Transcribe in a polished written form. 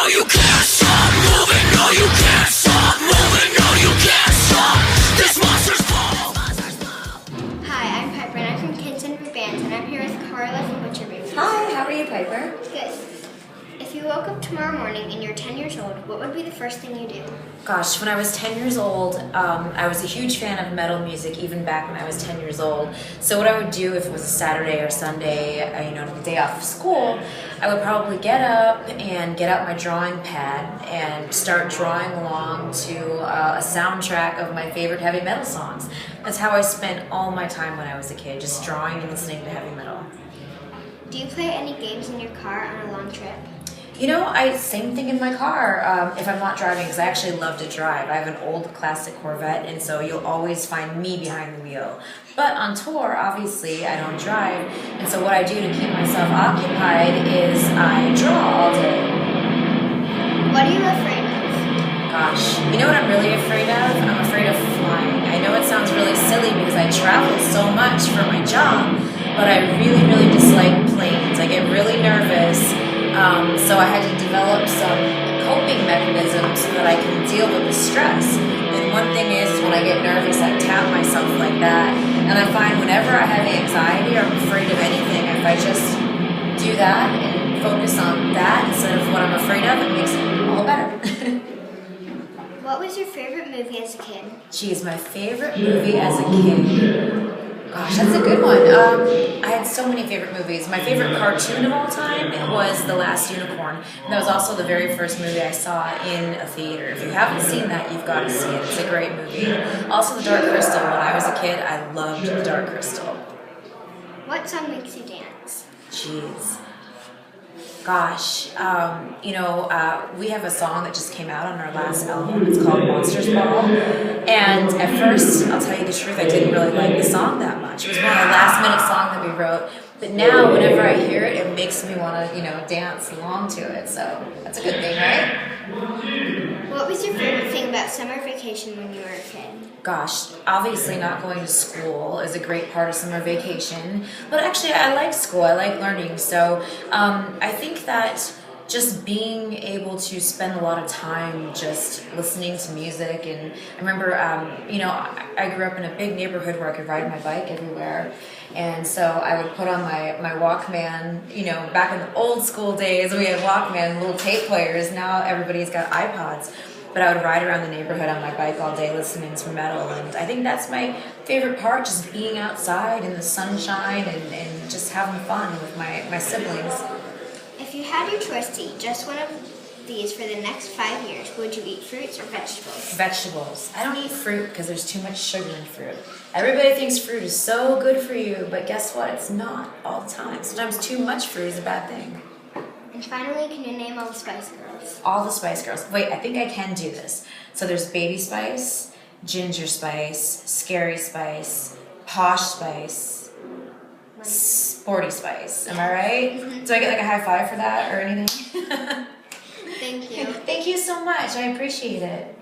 you can't stop moving. No, you can't stop moving. No, you can't stop. This monster's ball. Hi, I'm Piper, and I'm from Kids and Bands, and I'm here with Carla from Butcher Babies. Hi, how are you, Piper? Good. If you woke up tomorrow morning and you're 10 years old, what would be the first thing you do? Gosh, when I was 10 years old, I was a huge fan of metal music, even back when I was 10 years old. So what I would do if it was a Saturday or Sunday, the day off of school, I would probably get up and get out my drawing pad and start drawing along to a soundtrack of my favorite heavy metal songs. That's how I spent all my time when I was a kid, just drawing and listening to heavy metal. Do you play any games in your car on a long trip? Same thing in my car if I'm not driving, because I actually love to drive. I have an old classic Corvette, and so you'll always find me behind the wheel. But on tour, obviously, I don't drive, and so what I do to keep myself occupied is I draw all day. What are you afraid of? Gosh, you know what I'm really afraid of? I'm afraid of flying. I know it sounds really silly because I travel so much for my job, but I really, really dislike planes. I get really nervous. So I had to develop some coping mechanisms so that I can deal with the stress. And one thing is when I get nervous, I tap myself like that. And I find whenever I have anxiety or I'm afraid of anything, if I just do that and focus on that instead of what I'm afraid of, it makes it all better. What was your favorite movie as a kid? Geez, my favorite movie as a kid. Gosh, that's a good one. I had so many favorite movies. My favorite cartoon of all time was The Last Unicorn. And that was also the very first movie I saw in a theater. If you haven't seen that, you've got to see it. It's a great movie. Also, The Dark Crystal. When I was a kid, I loved The Dark Crystal. What song makes you dance? Jeez. Gosh, we have a song that just came out on our last album. It's called Monsters Ball. And at first, I'll tell you the truth, I didn't really like the song that much. It was one of the last minute songs that we wrote. But now, whenever I hear it, it makes me want to, dance along to it. So that's a good thing, right? What was your favorite thing about summer vacation when you were a kid? Gosh, obviously not going to school is a great part of summer vacation. But actually, I like school. I like learning. So I think that just being able to spend a lot of time just listening to music. And I remember, I grew up in a big neighborhood where I could ride my bike everywhere. And so I would put on my Walkman, back in the old school days, we had Walkman, little tape players. Now everybody's got iPods. But I would ride around the neighborhood on my bike all day listening to metal. And I think that's my favorite part, just being outside in the sunshine and just having fun with my siblings. If you had your choice to eat just one of these for the next 5 years, would you eat fruits or vegetables? Vegetables. I don't eat fruit because there's too much sugar in fruit. Everybody thinks fruit is so good for you, but guess what? It's not all the time. Sometimes too much fruit is a bad thing. And finally, can you name all the Spice Girls? All the Spice Girls. Wait, I think I can do this. So there's Baby Spice, Ginger Spice, Scary Spice, Posh Spice, Sporty Spice. Am I right? Mm-hmm. Do I get like a high five for that or anything? Thank you. Thank you so much. I appreciate it.